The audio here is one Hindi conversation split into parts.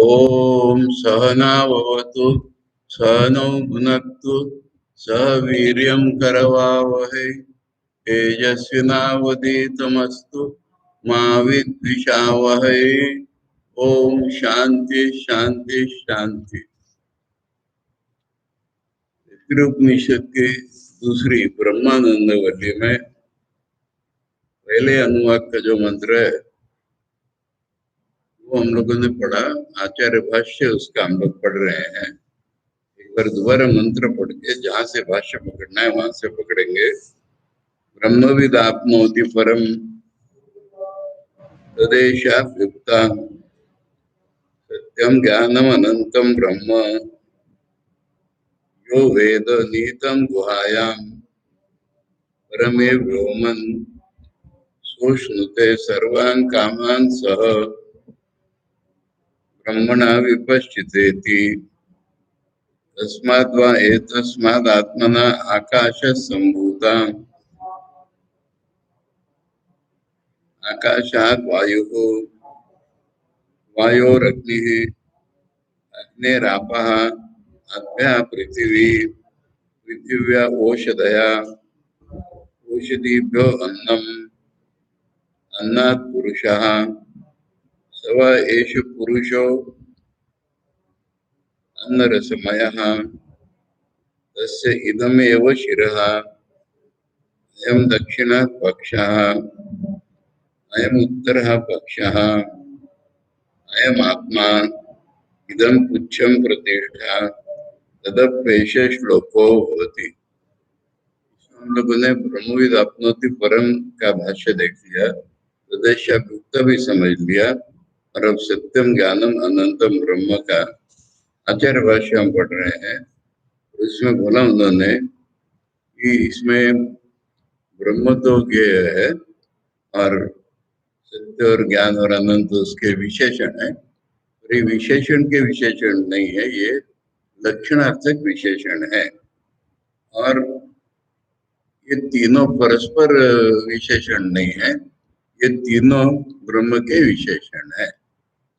ओम सहनाववतु सहनौ भुनक्तु सह वीर्यं करवावहै तेजस्विनावधीतमस्तु मा विद्विषावहै। ओम शांति शांति शांति। उपनिषद की दूसरी ब्रह्मानंद वल्ली में पहले अनुवाद का जो मंत्र है वो हम लोगों ने पढ़ा। आचार्य भाष्य उसका हम लोग पढ़ रहे हैं। एक बार दोबारा मंत्र पढ़ के जहां से भाष्य पकड़ना है वहां से पकड़ेंगे। ब्रह्मविद आप्नोति परम तदेशाभ्युक्ता सत्यम ज्ञानम अनंतम ब्रह्म यो वेद नीतम गुहायाम परमे व्योमन सोष्णुते सर्वान् कामान् सह ब्रह्मणा विपश्चितेति तस्माद्वा एतस्मादात्मना आकाशः सम्भूता आकाशात् वायुः वायोरग्निः अग्निरापः अद्भ्यः पृथिवी पृथिव्या ओषधया ओषधीभ्यो अन्नम् अन्नात् पुरुषः स वा एष पुरुषो अन्नरसमयः तस्य इदमेव शिरः अयं दक्षिणः पक्षः अयम् उत्तरः पक्षः अयमात्मा इदं पुच्छं प्रतिष्ठा तदप्येष श्लोको भवति। हम लोगों ने ब्रह्मविद आप्नोति परम का भाष्य देख लिया, तदेशाभ्युक्त भी समझ लिया, और अब सत्यम ज्ञानम अनंतम ब्रह्म का आचार्य भाष्य हम पढ़ रहे हैं। उसमें बोला उन्होंने कि इसमें ब्रह्म तो ज्ञेय है और सत्य और ज्ञान और अनंत उसके विशेषण है। ये विशेषण के विशेषण नहीं है, ये लक्षणार्थक विशेषण है। और ये तीनों परस्पर विशेषण नहीं है, ये तीनों ब्रह्म के विशेषण है।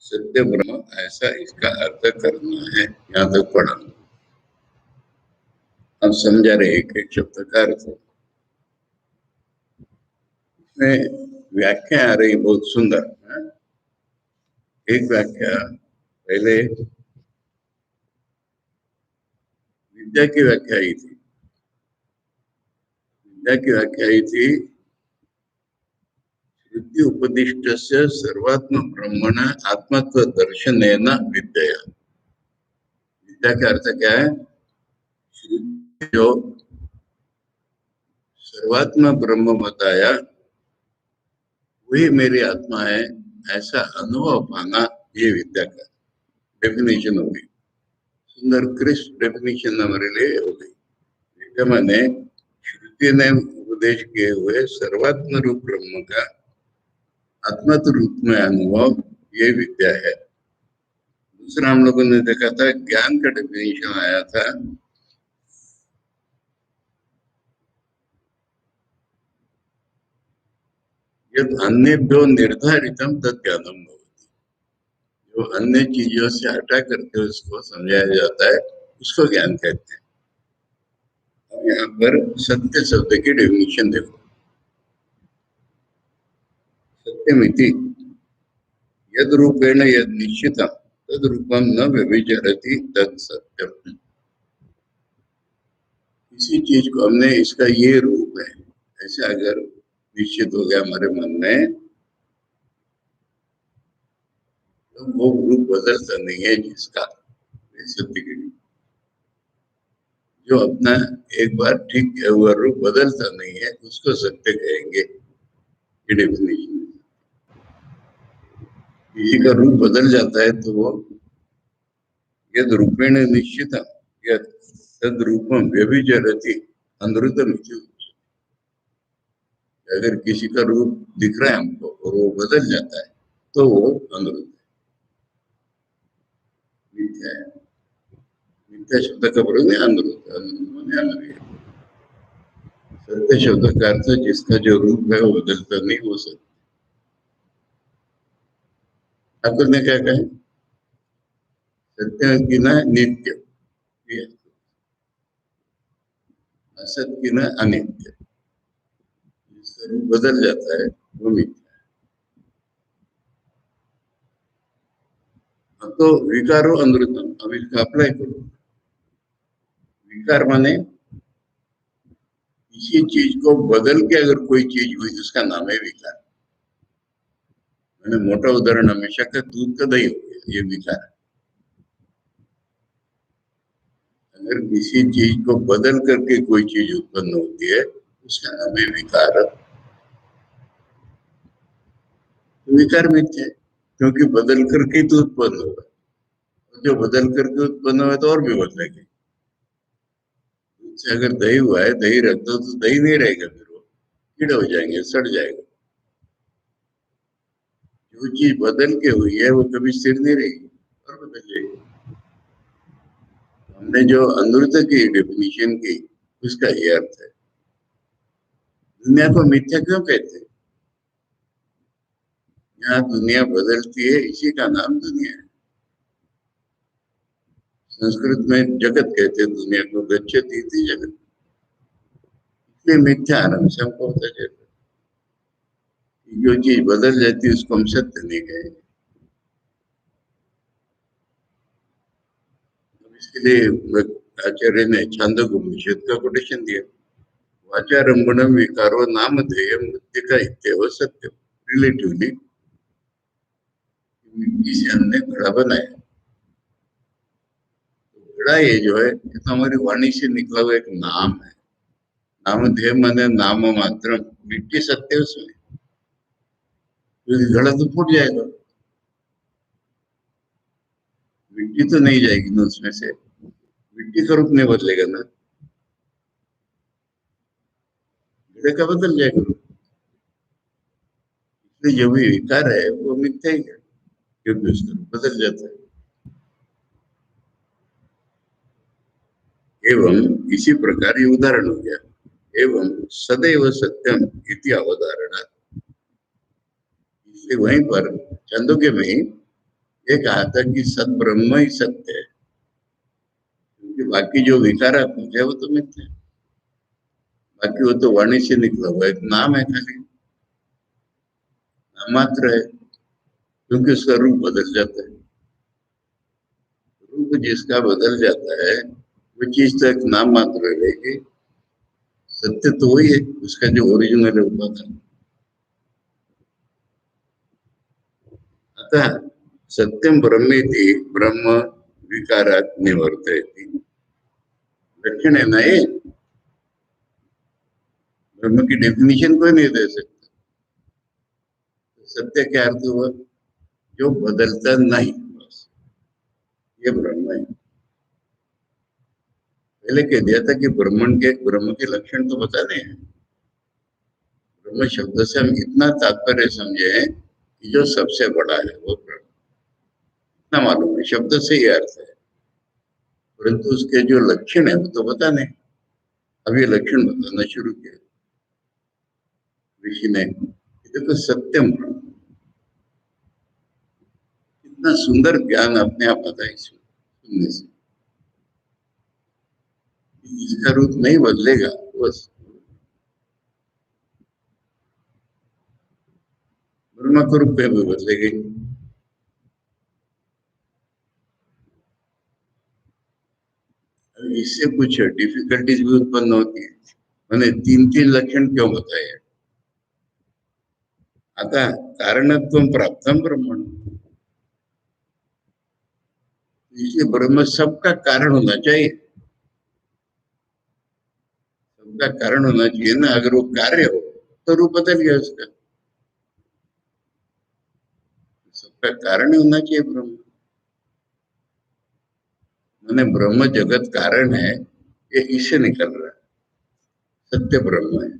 सत्य ब्रह्म ऐसा इसका अर्थ करना है। यहाँ तक पढ़ा, अब समझा रहे एक एक शब्द का अर्थ। इसमें व्याख्या आ रही बहुत सुंदर है। एक व्याख्या पहले विद्या की व्याख्या आई थी। विद्या की व्याख्या आई थी श्रुति उपदिष्टस्य सर्वात्म ब्रह्मण आत्मत्व दर्शनेन विद्या। विद्या का अर्थ क्या है? श्रुति जो सर्वात्म ब्रह्म बताया वही मेरी आत्मा है ऐसा अनुभव पाना, ये विद्या का डेफिनेशन हो गई। सुंदर क्रिस्प डेफिनेशन हमारे लिए हो गई। विद्या माने श्रुति ने उपदेश किए हुए सर्वात्म रूप ब्रह्म का आत्मत्व रूप में अनुभव, ये विद्या है। दूसरा हम लोगों ने देखा था ज्ञान का डेफिनेशन आया था यद अन्यभ्यो निर्धारितम तद ज्ञानम भवति। जो अन्य चीजों से हटा करके उसको समझाया जाता है उसको ज्ञान कहते हैं। अब यहाँ पर सत्य शब्द की डेफिनेशन देखो। सत्यमिति यद रूपेण यद निश्चितम तद रूपम न व्यभिचरति तद सत्यम। किसी चीज को हमने इसका ये रूप है ऐसे अगर निश्चित हो गया हमारे मन में, तो वो रूप बदलता नहीं है जिसका सत्य की। जो अपना एक बार ठीक किया हुआ रूप बदलता नहीं है उसको सत्य कहेंगे। ये डेफिनेशन। किसी का रूप बदल जाता है तो वो यद रूपेण निश्चित यद तद रूपम व्यभिचरति अनृतम। अगर किसी का रूप दिख रहा है हमको और वो बदल जाता है तो वो अनृत मिथ्या है। मिथ्या शब्द का प्रयोग है अनृत, अनृत। सत्य शब्द का अर्थ जिसका जो रूप है वो बदलता नहीं हो सकता। ठाकुर ने क्या कहा? सत्य की न नित्य, ये असत की न अनित्य, जिसका रूप बदल जाता है वो मिथ्या है। तो विकारो अनृतम, अब इसका अप्लाई करो। विकार माने किसी चीज को बदल के अगर कोई चीज हुई तो उसका नाम है विकार। मैंने मोटा उदाहरण हमेशा का दूध का दही हो गया, ये विकार है। अगर किसी चीज को बदल करके कोई चीज उत्पन्न होती है उसका नाम है विकार। तो विकार मिथ्या है, क्योंकि बदल करके तो उत्पन्न होगा, जो बदल करके उत्पन्न हुआ तो और भी बदलेगी। से अगर दही हुआ है, दही रख दो तो दही नहीं रहेगा, फिर वो कीड़े हो जाएंगे, सड़ जाएगा। जो चीज बदल के हुई है वो कभी स्थिर नहीं रहेगी और बदल जाएगी। हमने जो अनृत की डेफिनेशन की उसका ये अर्थ है। दुनिया को मिथ्या क्यों कहते हैं? यहाँ दुनिया बदलती है, इसी का नाम दुनिया है। संस्कृत में जगत कहते हैं दुनिया को, गच्छति इति जगत, इसलिए मिथ्या आरंभ से हमको होता जाता है। जो चीज बदल जाती है उसको हम सत्य नहीं कहेंगे। इसके लिए आचार्य ने छांदोग्य उपनिषद का कोटेशन दिया, वाचारंभणम विकारो नामधेय मृत्तिका इत्येव सत्य। रिलेटिवली मिट्टी से हमने घड़ा बनाया, तो घड़ा ये जो है ये तो हमारी वाणी से निकला हुआ एक नाम है। नामधेय माने नाम मात्र, मिट्टी सत्य उसमें, क्योंकि घड़ा तो फूट जाएगा, मिट्टी तो नहीं जाएगी ना उसमें से, मिट्टी का रूप नहीं बदलेगा ना, घड़े का बदल जाएगा रूप। इसलिए जो भी विकार है वो मिथ्या ही है, क्योंकि उसका रूप बदल जाता है। एवं इसी प्रकार ये उदाहरण हो गया। एवं सदैव सत्यम इति अवधारणा, इसलिए वहीं पर छंदोग्य में ये कहा था कि सत ब्रह्म ही सत्य है, क्योंकि बाकी जो विकारात्मक है वो तो मिथ्या है। बाकी वो तो वाणी से निकला हुआ एक नाम है, खाली नाम मात्र है, क्योंकि उसका रूप बदल जाता है। रूप जिसका बदल जाता है वो चीज तो एक नाम मात्र रहेगी, सत्य तो वही है उसका जो ओरिजिनल है उपादान। अतः सत्यम ब्रह्मेति ब्रह्म विकारात् निवर्तयति, लक्षण है ना ये। ब्रह्म की डेफिनेशन कोई नहीं दे सकता। सत्य क्या अर्थ हुआ? जो बदलता नहीं, बस ये ब्रह्म है। पहले कह दिया था कि ब्रह्म के लक्षण तो बताने हैं। ब्रह्म शब्द से हम इतना तात्पर्य समझे कि जो सबसे बड़ा है वो ब्रह्म, इतना मालूम है, शब्द से ही अर्थ है। परंतु उसके जो लक्षण है वो तो बताने, अब ये लक्षण बताना शुरू किया ऋषि ने। देखो सत्यम ब्रह्म, इतना सुंदर ज्ञान अपने आप आता है इसमें सुनने से। इसका रूप नहीं बदलेगा, बस ब्रह्म का रूप भी बदलेगा। इससे कुछ डिफिकल्टीज भी उत्पन्न होती है। मैंने तीन तीन लक्षण क्यों बताए? आता कारणत्व प्राप्त ब्रह्मण, इसलिए ब्रह्म सबका कारण होना चाहिए, सबका कारण होना चाहिए ना। अगर वो कार्य हो तो रूप बदल गया उसका, सबका कारण होना चाहिए ब्रह्म। मैंने ब्रह्म जगत कारण है, ये इससे निकल रहा है। सत्य ब्रह्म है,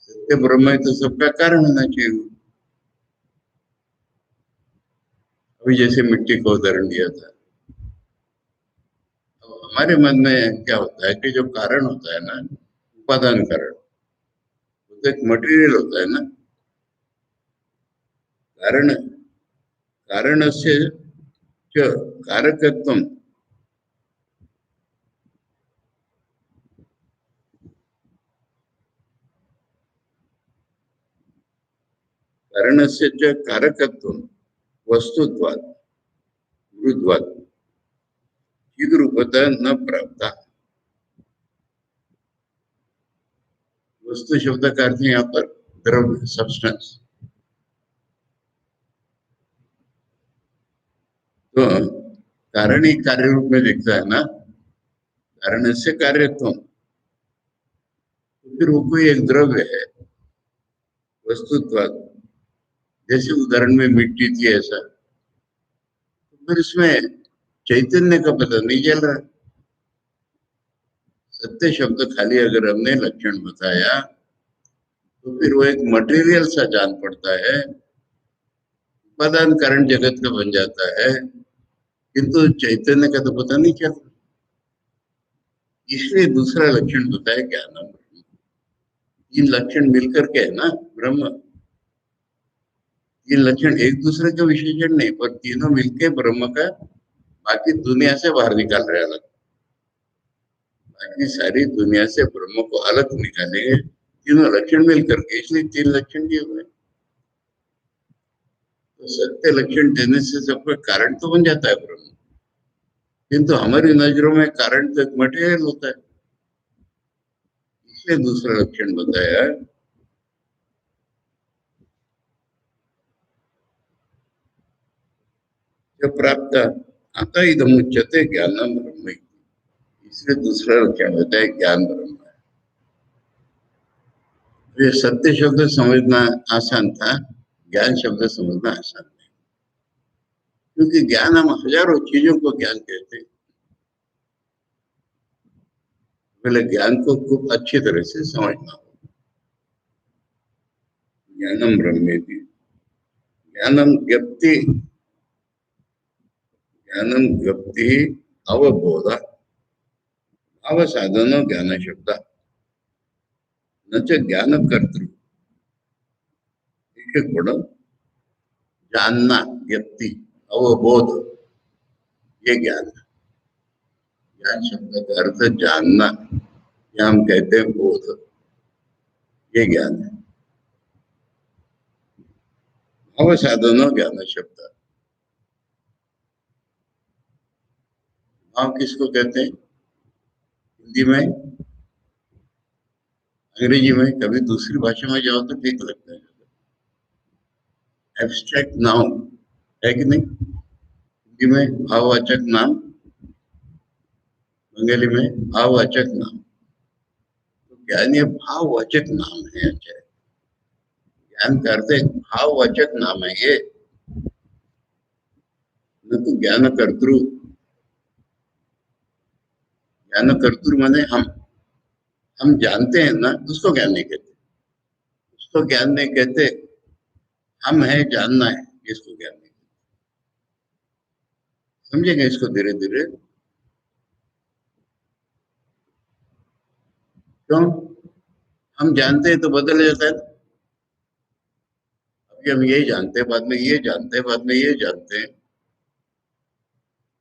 सत्य ब्रह्म है तो सबका कारण होना चाहिए। अभी जैसे मिट्टी का उदाहरण दिया था, तो हमारे मन में क्या होता है कि जो कारण होता है ना, उपादान कारण, वो तो एक मटेरियल होता है ना। कारण कारण से च कारकत्वम कारणस्य च कारकत्वम वस्तुत्वात् गुरुत्वात् चिद्रूपता न प्राप्ता। वस्तु शब्द का अर्थ है यहाँ पर द्रव्य, सब्सटेंस। तो कारण ही कार्य रूप में दिखता है ना, कारण से कार्यत्व, तो फिर वो कोई एक द्रव्य है वस्तुत्व। जैसे उदाहरण में मिट्टी थी ऐसा, तो फिर इसमें चैतन्य का पता नहीं चल रहा। सत्य शब्द खाली अगर हमने लक्षण बताया तो फिर वो एक मटेरियल सा जान पड़ता है, उपादान कारण जगत का बन जाता है, किंतु चैतन्य का तो पता नहीं चलता। इसलिए दूसरा लक्षण बताया ज्ञानम। तीन लक्षण मिलकर के है ना ब्रह्म। तीन लक्षण एक दूसरे का विशेषण नहीं, पर तीनों मिलके ब्रह्म का बाकी दुनिया से बाहर निकाल रहे अलग। बाकी सारी दुनिया से ब्रह्म को अलग निकालेंगे तीनों लक्षण मिलकर के, इसलिए तीन लक्षण दिए हुए। तो सत्य लक्षण देने से सबका कारण तो बन जाता है ब्रह्म, किंतु हमारी नजरों में कारण तो एक मटेरियल होता है, इसलिए दूसरा लक्षण बताया। जब प्राप्त आता इदम उच्यते ज्ञानम ब्रह्म, इसलिए दूसरा लक्षण बताया ज्ञान ब्रह्म है। तो ये सत्य शब्द समझना आसान था, ज्ञान शब्द समझना आसान नहीं, क्योंकि ज्ञान हम हजारों चीजों को ज्ञान कहते हैं। पहले ज्ञान को खूब अच्छी तरह से समझना हो। ज्ञानम ब्रह्मेति, ज्ञानम ज्ञप्ति, ज्ञानम ज्ञप्ति अवबोध अवसाधनो ज्ञान शब्द न च ज्ञान कर्तृ। एक एक गुण जानना, व्यक्ति, अवबोध, ये ज्ञान है। ज्ञान शब्द का अर्थ जानना, या हम कहते हैं बोध, ये ज्ञान है। अवसाधनो ज्ञान शब्द, भाव किसको कहते हैं? हिंदी में, अंग्रेजी में, कभी दूसरी भाषा में जाओ तो ठीक लगता है। एब्स्ट्रैक्ट नाउन है कि नहीं? हिंदी में भाववाचक नाम, बंगाली में भाववाचक नाम। तो ज्ञान ये भाववाचक नाम है। अच्छा, ज्ञान का अर्थ एक भाववाचक नाम है ये, न तो ज्ञान कर्तृ। ज्ञान कर्तृ माने हम जानते हैं ना, उसको ज्ञान नहीं कहते। उसको ज्ञान नहीं कहते, हम है जानना है, इसको ज्ञान नहीं कहते। समझेंगे इसको धीरे धीरे। क्यों? हम जानते हैं तो बदल जाता है। अभी हम ये जानते हैं, बाद में ये जानते हैं, बाद में ये जानते हैं।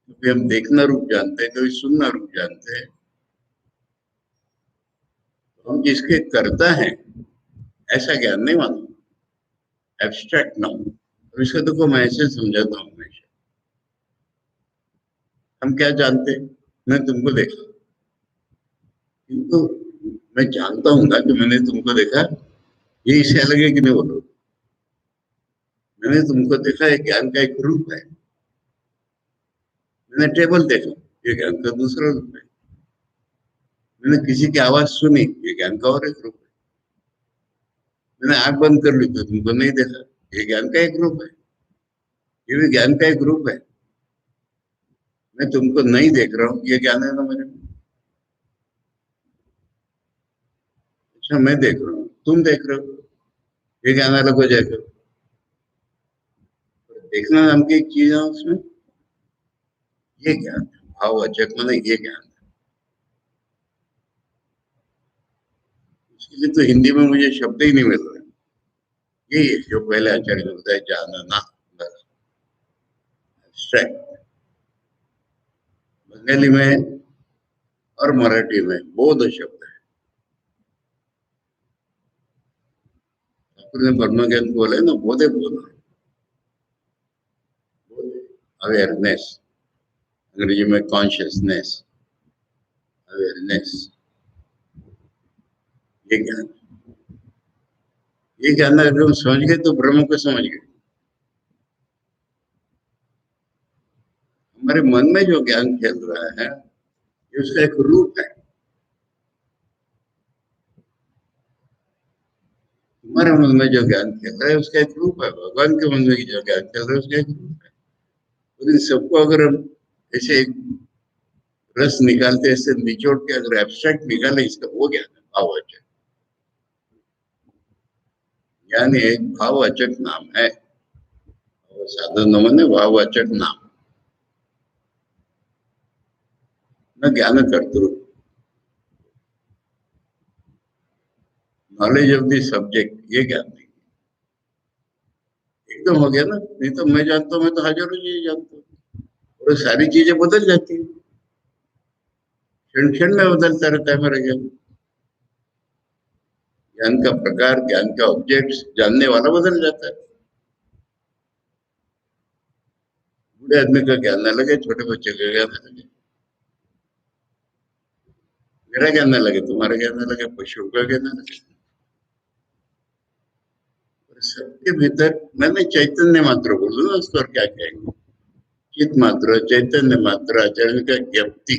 कभी हम देखना रूप जानते हैं, कभी सुनना रूप जानते हैं। तो हम जिसके करता है ऐसा ज्ञान नहीं मानो, एब्स्ट्रैक्ट नाउन। तो इसको देखो मैं ऐसे समझाता हूँ हमेशा। हम क्या जानते हैं? मैं तुमको देखा, किंतु मैं जानता हूँ ना कि मैंने तुमको देखा, ये इससे अलग है कि नहीं बोलो? मैंने तुमको देखा, ये ज्ञान का एक रूप है। मैंने टेबल देखा, ये ज्ञान का दूसरा रूप है। मैंने किसी की आवाज सुनी, ये ज्ञान का और एक रूप है। मैंने आंख बंद कर ली तो तुमको नहीं देखा, ये ज्ञान का एक रूप है। ये भी ज्ञान का एक रूप है। मैं तुमको नहीं देख रहा हूँ, ये ज्ञान है ना मेरे में। अच्छा, मैं देख रहा हूँ, तुम देख रहे हो, ये ज्ञान अलग हो जाएगा। देखना नाम की एक चीज है उसमें, ये ज्ञान है। भाववाचक माने ये ज्ञान है। उसके लिए तो हिंदी में मुझे शब्द ही नहीं मिल रहे। यही है जो पहले आचार्य ने बताया, जानना, बस। abstract। बंगाली में और मराठी में बोध शब्द है। ठाकुर ने ब्रह्म ज्ञान बोले ना, बोधे बोध, अवेयरनेस, अंग्रेजी में कॉन्शियसनेस, अवेयरनेस, ये ज्ञान, ये ज्ञान अगर हम समझ गए तो ब्रह्म को समझ गए। हमारे मन में जो ज्ञान खेल रहा है ये उसका एक रूप है। हमारे मन में जो ज्ञान खेल रहा है उसका एक रूप है, भगवान के मन में जो ज्ञान खेल रहा है उसका एक रूप है। और इन सबको अगर हम ऐसे एक रस निकालते, ऐसे निचोड़ के अगर एब्स्ट्रैक्ट निकाले, इसका वो ज्ञान है भाववाचक। ज्ञान एक भाववाचक नाम है, और साधन मन भाववाचक नाम, न ज्ञान कर्तृ। नॉलेज ऑफ द सब्जेक्ट, ये ज्ञान नहीं। एकदम हो गया ना, नहीं तो मैं जानता हूँ, मैं तो हजारों चीजें जानता हूँ और सारी चीजें बदल जाती है, क्षण क्षण में बदलता रहता है मेरा ज्ञान। ज्ञान का प्रकार, ज्ञान का ऑब्जेक्ट, जानने वाला बदल जाता है। बूढ़े आदमी का ज्ञान अलग है, छोटे बच्चे का ज्ञान अलग है। मेरा ज्ञान अलग है, तुम्हारा ज्ञान अलग है, पशुओं का ज्ञान अलग है। और सबके भीतर मैंने चैतन्य मात्र बोलू ना, उसको और क्या कहेंगे, चित मात्र, चैतन्य मात्र, आचरण का ज्ञप्ति।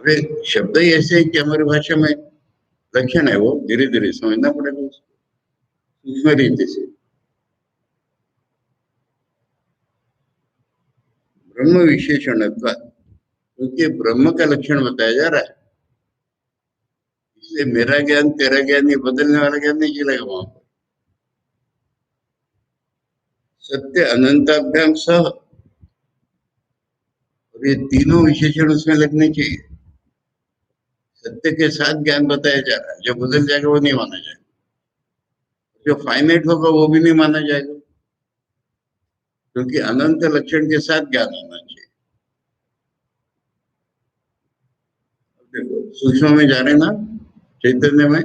अबे शब्द ही ऐसे है कि हमारी भाषा में लक्षण है, वो धीरे धीरे समझना पड़ेगा उसको, सूक्ष्म रीति से। ब्रह्म विशेषण, क्योंकि ब्रह्म का लक्षण बताया जा रहा है, इसलिए मेरा ज्ञान तेरा ज्ञान ये बदलने वाला ज्ञान नहीं चलेगा वहां पर। सत्य अनंताभ्याम सह, और ये तीनों विशेषण उसमें लगने चाहिए। सत्य के साथ ज्ञान बताया जा रहा है, जो बदल जाएगा वो नहीं माना जाएगा, जो फाइनाइट होगा वो भी नहीं माना जाएगा, क्योंकि अनंत लक्षण के साथ ज्ञान होना चाहिए। देखो सूक्ष्म में जा रहे ना, चैतन्य में,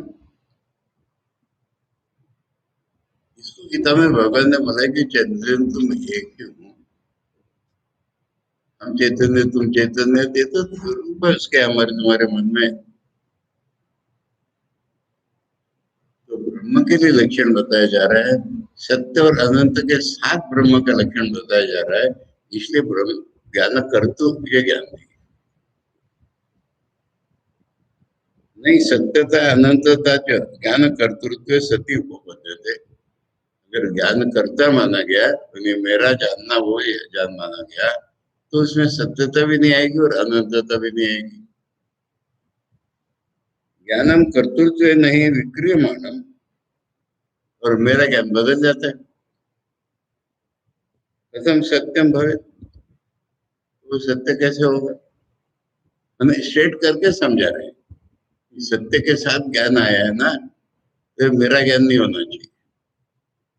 इसको गीता में भगवान ने बोला कि चैतन्य तुम एक ही हो, हम चैतन्य तुम चैतन्य, दे तो रूप है उसके हमारे तुम्हारे मन में। तो ब्रह्म के लिए लक्षण बताया जा रहा है, सत्य और अनंत के साथ ब्रह्म का लक्षण बताया जा रहा है, इसलिए ब्रह्म ज्ञान कर्तु, ये ज्ञान नहीं, सत्यता अनंतता च ज्ञान कर्तृत्व सती उपपद्यते। अगर ज्ञान कर्ता माना गया तो मेरा जानना वो ज्ञान माना गया, तो उसमें सत्यता भी नहीं आएगी और अनंतता भी नहीं आएगी। ज्ञानम कर्तृत्व नहीं विक्रियमाणम, और मेरा ज्ञान बदल जाता है। कथम सत्यम भवे, वो सत्य कैसे होगा, हमें स्ट्रेट करके समझा रहे हैं। सत्य के साथ ज्ञान आया है ना, तो मेरा ज्ञान नहीं होना चाहिए,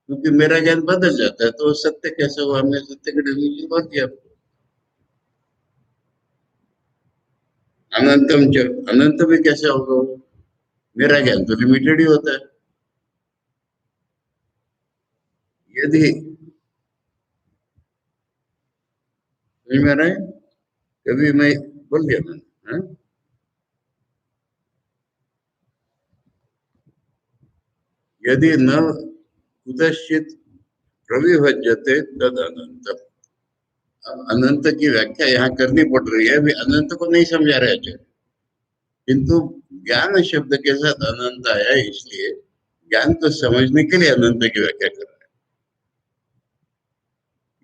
क्योंकि मेरा ज्ञान बदल जाता है, तो सत्य कैसे हुआ, हमने सत्य की डेफिनेशन बोल दिया। अनंतम च, अनंत भी कैसे होगा, मेरा ज्ञान तो लिमिटेड ही होता है। यदि समझ में आ रहा है, कभी मैं बोल दिया मैंने, हाँ? यदि न कुतश्चित प्रविभज्यते तद अनंत। अब अनंत की व्याख्या यहाँ करनी पड़ रही है, अभी अनंत को नहीं समझा रहे थे, किंतु ज्ञान शब्द के साथ अनंत आया है, इसलिए ज्ञान को समझने के लिए अनंत की व्याख्या कर रहे हैं।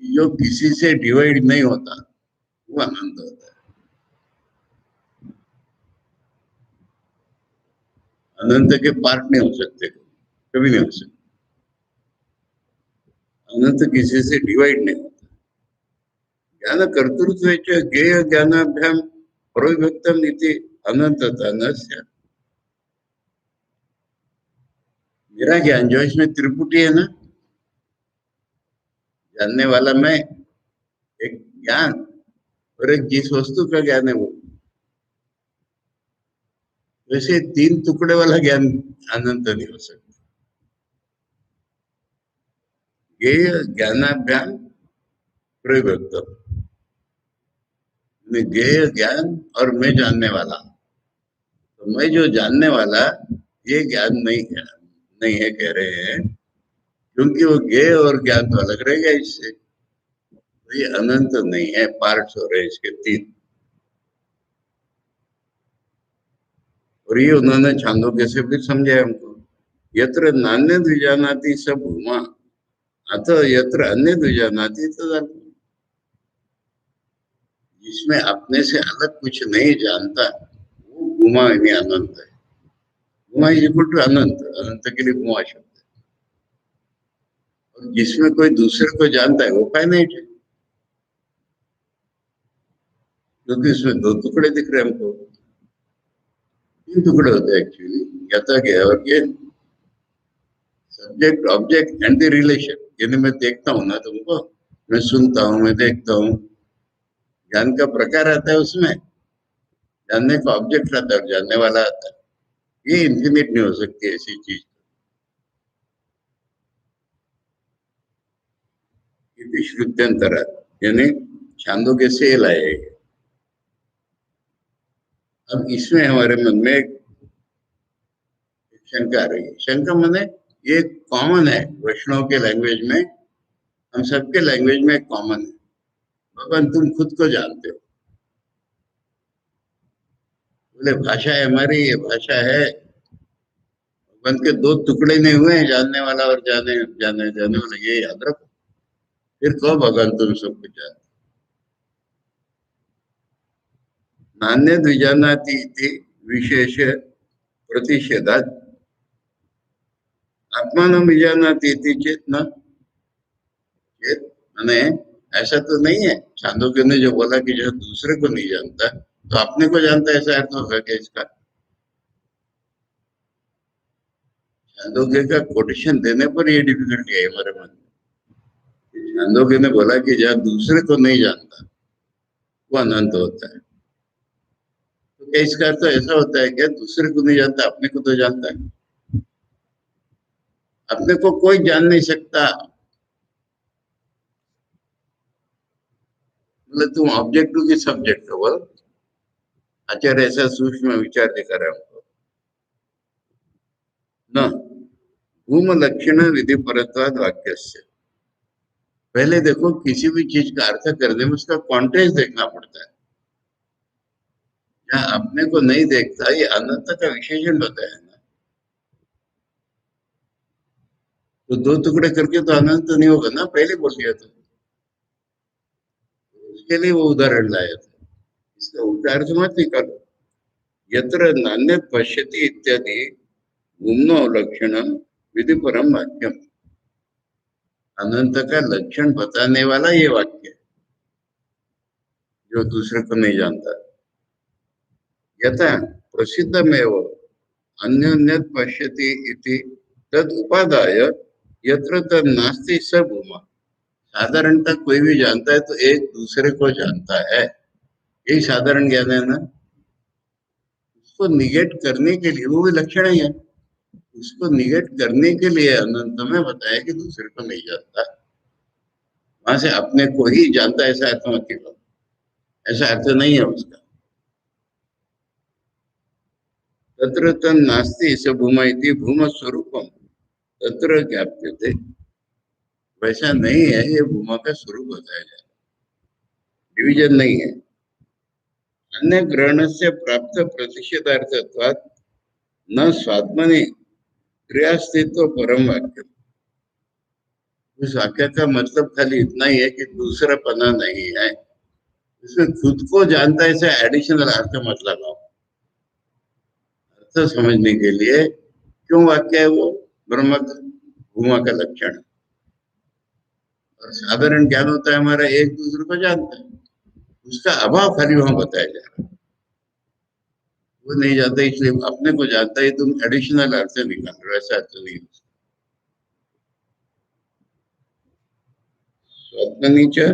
जो किसी से डिवाइड नहीं होता वो अनंत होता है। अनंत के पार्ट नहीं हो सकते, कभी नहीं हो सकते। अनंत किसी से डिवाइड नहीं होता। ज्ञान कर्तृत्व ज्ञेय ज्ञानाभ्याम प्रविभक्तम इति अनंतता न स्यात्। मेरा ज्ञान जो इसमें त्रिपुटी है ना, जानने वाला मैं ज्ञान और एक जिस वस्तु का ज्ञान है वो, वैसे तीन टुकड़े वाला ज्ञान अनंत नहीं हो सकता। ज्ञेय ज्ञानाभ्याम प्रविभक्तम, ज्ञेय ज्ञान और मैं जानने वाला। तो मैं जो जानने वाला, ये ज्ञान नहीं है कह रहे हैं, क्योंकि वो ज्ञेय और ज्ञान तो अलग रहेगा इससे। तो ये अनंत नहीं है, पार्ट्स हो रहे हैं इसके तीन। और ये उन्होंने छांदोग्य से फिर समझाया हमको। यत्र नान्य द्विजानाति स भूमा, अतः यत्र अन्य द्विजानाति तदल्प। जिसमें अपने से अलग कुछ नहीं जानता वो भूमा यानी अनंत है। भूमा इज इक्वल टू अनंत, अनंत के लिए भूमा शब्द है। और जिसमें कोई दूसरे को जानता है वो फाइनाइट है, क्योंकि उसमें दो टुकड़े दिख रहे हैं हमको। तीन टुकड़े होते हैं एक्चुअली, यथा ज्ञेय और ज्ञेय, subject object and the relation. यानी मैं देखता हूँ ना तुमको, मैं सुनता हूँ, मैं देखता हूँ, ज्ञान का प्रकार आता है उसमें, जानने का ऑब्जेक्ट आता है और जानने वाला आता है। ये इन्फिनिट नहीं हो सकती ऐसी चीज। इति श्रुत्यंतर, यानी छांदोग्य से लाए। अब इसमें हमारे मन में एक शंका आ रही है। शंका माने ये कॉमन है वैष्णव के लैंग्वेज में, हम सबके लैंग्वेज में कॉमन है। भगवान तुम खुद को जानते हो। बोले भाषा है हमारी, ये भाषा है। भगवान के दो टुकड़े नहीं हुए हैं, जानने वाला और जाने जाने जाने वाला, ये याद रखो। फिर कहो भगवान तुम सब कुछ जानते। नान्य द्विजानाति इति विशेष प्रतिषेधात् आत्मान विजानाति इति चेत न चेत, माने ऐसा तो नहीं है। छांदोग्य ने जो बोला कि जो दूसरे को नहीं जानता तो अपने को जानता है, ऐसा अर्थ होगा क्या इसका? छांदोग्य का कोटेशन देने पर ये डिफिकल्टी है हमारे मन में। छांदोग्य ने बोला कि जहाँ दूसरे को नहीं जानता वो अनंत होता है। तो क्या इसका अर्थ ऐसा होता है क्या दूसरे को नहीं जानता, अपने को तो जानता है? अपने को कोई जान नहीं सकता। मतलब तुम ऑब्जेक्ट हो कि सब्जेक्ट हो? बोल, आचार्य ऐसा सूक्ष्म विचार दिखा रहा है हमको न। भूम लक्षण विधि परत्वाद वाक्य से पहले देखो, किसी भी चीज का अर्थ करने में उसका कॉन्टेक्स्ट देखना पड़ता है। जहाँ अपने को नहीं देखता, ये अनंत का विशेषण बताया ना। तो दो टुकड़े करके तो अनंत नहीं होगा ना, पहले बोल दिया था। उसके लिए वो उदाहरण लाया था। इसका उल्टा अर्थ मत निकालो। यत्र नान्य पश्यति इत्यादि भूमनो लक्षण विधि परम वाक्यम, अनंत का लक्षण बताने वाला ये वाक्य है, जो दूसरे को नहीं जानता। यथा प्रसिद्धमेव अन्योन्यत पश्यति इति तद उपादाय यत्र तद नास्ति स भूमा। साधारणतः कोई भी जानता है तो एक दूसरे को जानता है, यही साधारण ज्ञान है ना। उसको निगेट करने के लिए, वो भी लक्षण ही है, उसको निगेट करने के लिए अनंत में बताया कि दूसरे को नहीं जानता। वहां से अपने को ही जानता है ऐसा अर्थ मत निकालो, ऐसा अर्थ नहीं है उसका। तत्र तन नास्ति स भूमा इति भूम स्वरूपम तत्र ज्ञाप्यते। वैसा नहीं है, ये भूमा का स्वरूप बताया जाए, डिवीजन नहीं है। अन्य ग्रहण से प्राप्त प्रतिषेधार्थत्वात् न स्वात्मनि क्रियास्थित्व परम वाक्य। उस वाक्य का मतलब खाली इतना ही है कि दूसरा पना नहीं है, इसमें खुद को जानता है, ऐसा एडिशनल अर्थ मत लगाओ। अर्थ समझने के लिए क्यों वाक्य है वो? ब्रह्म भूमा का लक्षण। और साधारण ज्ञान होता है हमारा, एक दूसरे को जानता है, उसका अभाव खाली वहां बताया जा रहा है। वो नहीं जानता इसलिए अपने को जानता है, तुम एडिशनल अर्थ निकाल रहे हो, ऐसा अर्थ नहीं है। स्वप्न नीचे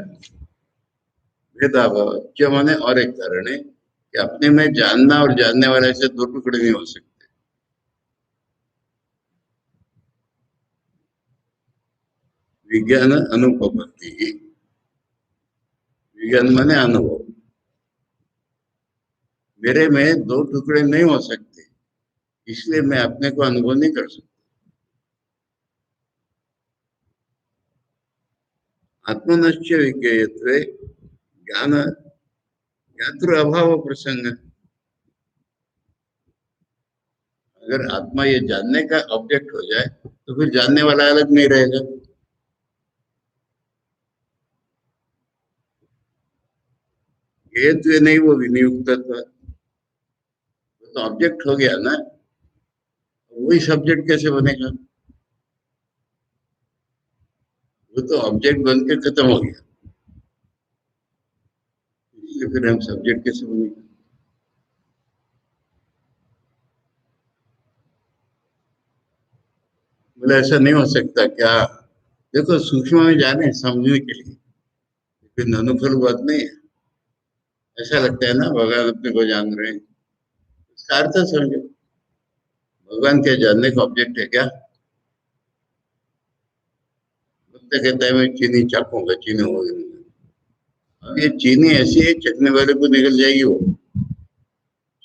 भेदाभाव क्या माने और एक कारण है कि अपने में जानना और जानने वाले से दो टुकड़े नहीं हो सकते। विज्ञान अनुपपत्ति, विज्ञान माने अनुभव। मेरे में दो टुकड़े नहीं हो सकते, इसलिए मैं अपने को अनुभव नहीं कर सकता। आत्मनश्च विज्ञेयत्वे ज्ञान ज्ञातृ अभाव प्रसंग। अगर आत्मा ये जानने का ऑब्जेक्ट हो जाए तो फिर जानने वाला अलग नहीं रहेगा। हेतु नहीं, वो विनियुक्तत्व, वो तो ऑब्जेक्ट हो गया ना, वही सब्जेक्ट कैसे बनेगा? वो तो ऑब्जेक्ट बन के खत्म हो गया, इसलिए फिर हम सब्जेक्ट कैसे बनेगा? बोले ऐसा नहीं हो सकता क्या? देखो सूक्ष्म में जाने समझने के लिए, फिर अनुकूल बात नहीं है। ऐसा लगता है ना भगवान अपने को जान रहे हैं, इसका अर्थ समझो। भगवान क्या जानने का ऑब्जेक्ट है क्या? भक्त कहता है मैं चीनी चाकूंगा, चीनी होगी नहीं। अब ये चीनी ऐसी है, चखने वाले को निकल जाएगी वो।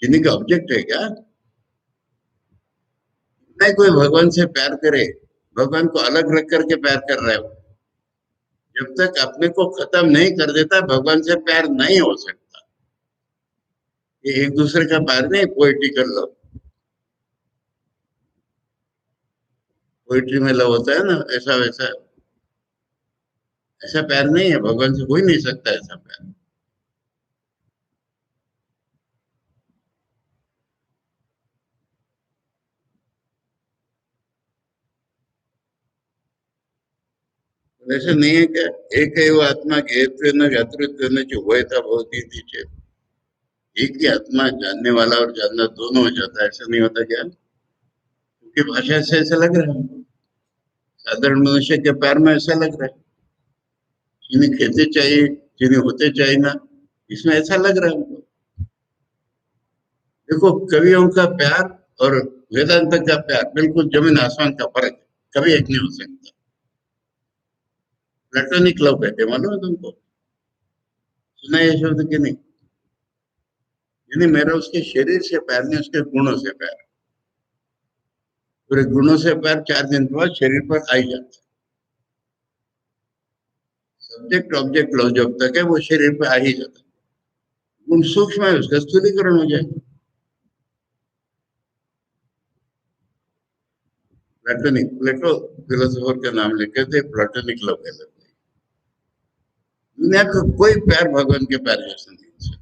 चीनी का ऑब्जेक्ट है क्या? नहीं, कोई भगवान से प्यार करे, भगवान को अलग रख करके प्यार कर रहा है वो। जब तक अपने को खत्म नहीं कर देता भगवान से प्यार नहीं हो सकता। ये एक दूसरे का प्यार नहीं, पोइटिकल लव। पोइट्री में लव होता है ना, ऐसा वैसा ऐसा प्यार नहीं है, भगवान से हो ही नहीं सकता ऐसा प्यार। ऐसे नहीं है क्या? एक है वो आत्मा ज्ञेयत्व न ज्ञातृत्व न जो उभयता भवती थी चेत। एक ही आत्मा जानने वाला और जानना दोनों हो जाता है, ऐसा नहीं होता क्या? क्योंकि भाषा से ऐसा लग रहा है हमको, साधारण मनुष्य के प्यार में ऐसा लग रहा है। चीनी खेते चाहिए, चीनी होते चाहिए ना, इसमें ऐसा लग रहा है हमको। देखो कवियों का प्यार और वेदांत का प्यार बिल्कुल जमीन आसमान का फर्क है, कभी एक नहीं हो सकता। प्लेटोनिक लव कहते हैं, मालूम है तुमको? सुना है ये शब्द कि नहीं? यानी मेरा उसके शरीर से प्यार नहीं, उसके गुणों से प्यार। पूरे गुणों से प्यार 4 दिन के बाद शरीर पर आ ही जाता है। सब्जेक्ट ऑब्जेक्ट लव जब तक है वो शरीर पर आ ही जाता है। गुण सूक्ष्म है, उसका स्थूलीकरण हो जाएगा। प्लेटोनिक, प्लेटो फिलोसोफर का नाम लेकर थे, प्लेटोनिक लव कहते हैं। दुनिया का कोई प्यार भगवान के प्यार जैसा नहीं हो सकता।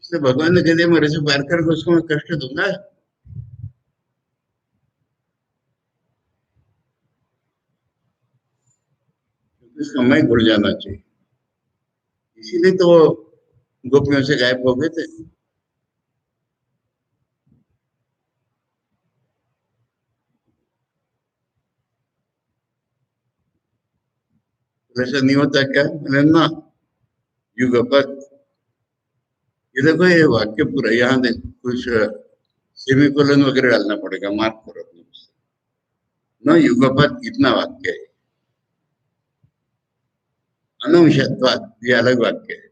इसलिए भगवान ने कह दिया मेरे से प्यार करके उसको मैं कष्ट दूंगा। इसका मैं भूल जाना चाहिए, इसीलिए तो वो गोपियों से गायब हो गए थे। वैसा नहीं होता क्या? बोले ना, युगपत। ये देखो ये वाक्य पूरा, यहाँ देखो कुछ सेमीकोलन वगैरह डालना पड़ेगा, मार्क करो अपने पुस्तक। न युगपत इतना वाक्य है, अनुशत्वात ये अलग वाक्य है।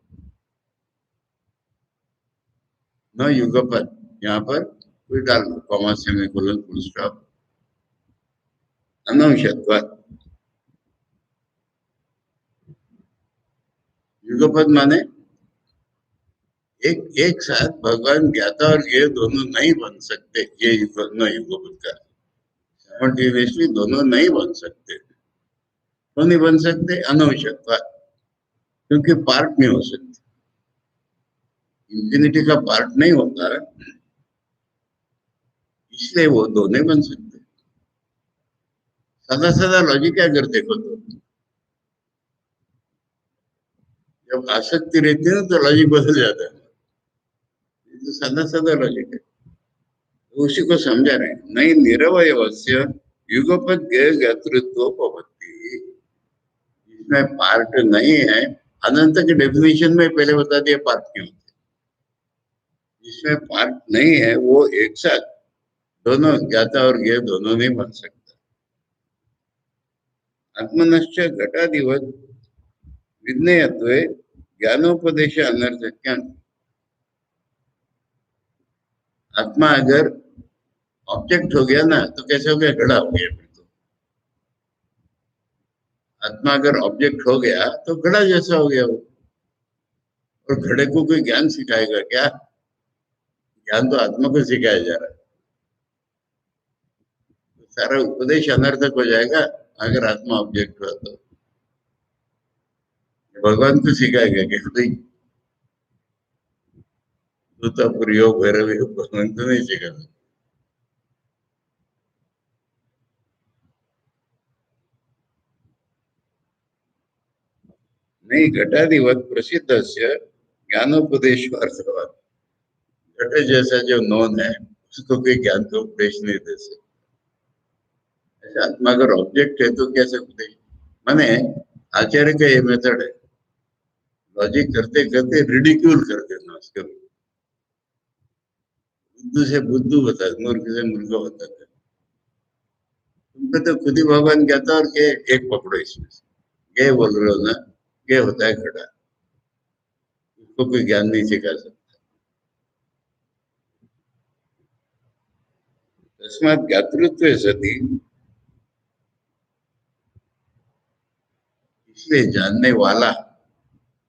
न युगपत यहाँ पर कोई डाल दो, कॉमा सेमीकोलन फुल स्टॉप, अनुशत्वात। युगपत माने एक एक साथ भगवान ज्ञाता और ये दोनों नहीं बन सकते, ये युग न युगपत का। साइमल्टेनियसली दोनों नहीं बन सकते। क्यों नहीं बन सकते? अनवश्यकता, क्योंकि पार्ट नहीं हो सकते। इंफिनिटी का पार्ट नहीं होता, इसलिए वो दो नहीं बन सकते। सादा सादा लॉजिक है अगर देखो तो। जब आसक्ति रहती है ना तो लॉजिक बदल जाता है। ये तो सादा सादा लॉजिक है, तो उसी को समझा रहे हैं। नहीं निरवयवस्य युगपत ज्ञेय ज्ञातृत्व भवति। इसमें पार्ट नहीं है। अनंत के डेफिनेशन में पहले बता दिया पार्ट क्यों। जिसमें पार्ट नहीं है वो एक साथ दोनों ज्ञाता और ज्ञेय दोनों नहीं बन सकता। आत्मनश्च घटाधिवत विज्ञेयत्वे ज्ञानोपदेश अनर्थक्य। आत्मा अगर ऑब्जेक्ट हो गया ना तो कैसे हो गया, घड़ा हो गया। फिर तो आत्मा अगर ऑब्जेक्ट हो गया तो घड़ा जैसा हो गया वो। और घड़े को कोई ज्ञान सिखाएगा क्या? ज्ञान तो आत्मा को सिखाया जा रहा है। तो सारा उपदेश अनर्थक हो जाएगा अगर आत्मा ऑब्जेक्ट हुआ तो। भगवान को सिखाएगा कि भाई तू तो प्रयोग भैरव भगवान को नहीं सिखा सकता। नहीं, घटाधिवत प्रसिद्ध से ज्ञानोपदेश अर्थवाद। घट जैसा जो नॉन है उसको कोई ज्ञान का उपदेश नहीं दे सकता। ऐसा आत्मा अगर ऑब्जेक्ट है तो कैसे उपदेश? माने आचार्य का ये मेथड है, लॉजिक करते करते रिडिक्यूल कर देना उसके। बुद्धू से बुद्धू बता, मूर्ख से मूर्ख बता दे। तुमको तो खुद ही भगवान कहता और ये एक पकड़ो इसमें से। ये बोल रहे हो ना, ये होता है घड़ा। उसको कोई ज्ञान नहीं सिखा सकता। तस्मात् ज्ञातृत्व सती, इसलिए जानने वाला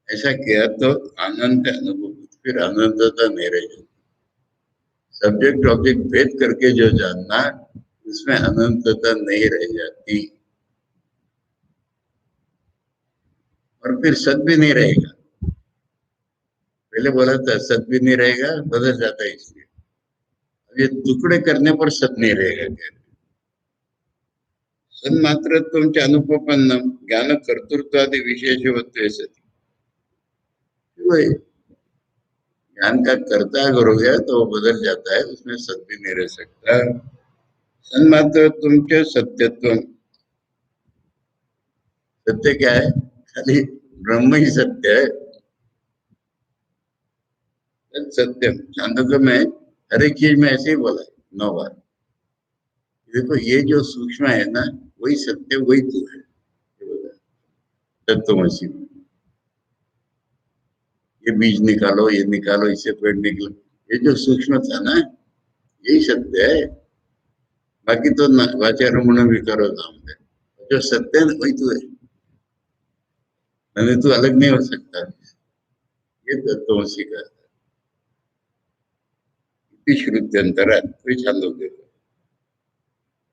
ऐसा किया तो आनंद का अनुभव, फिर आनंदता नहीं रहेगी। सब्जेक्ट ऑब्जेक्ट भेद करके जो जानना, उसमें अनंतता नहीं रह जाती। और फिर सत भी नहीं रहेगा। पहले बोला था सत भी नहीं रहेगा, बदल जाता है इसलिए। अब ये टुकड़े करने पर सत नहीं रहेगा क्या? सन्मात्रत्वं च अनुपपन्नम ज्ञान कर्तृत्वादि विशेषवत्व सति। वही ज्ञान का कर्ता अगर हो गया तो वो बदल जाता है, उसमें सत भी नहीं रह सकता। सन्मात्रत्वं च सत्यत्वम, सत्य क्या है? खाली ब्रह्म ही सत्य है। सत्यम चांदोग्य में हर एक चीज में ऐसे ही बोला है 9 बार। देखो ये जो सूक्ष्म है ना, वही सत्य, वही तू है। ये बोला तत्वमसि में। ये बीज निकालो, ये निकालो, इससे पेड़ निकलो, ये जो सूक्ष्म था ना, यही सत्य है। बाकी तो वाचा रमण भी करो नाम है। जो सत्य है वही तू है, मैंने तू अलग नहीं हो सकता। ये तत्वमसि का श्रुत्यंतर कोई छांदोग्य।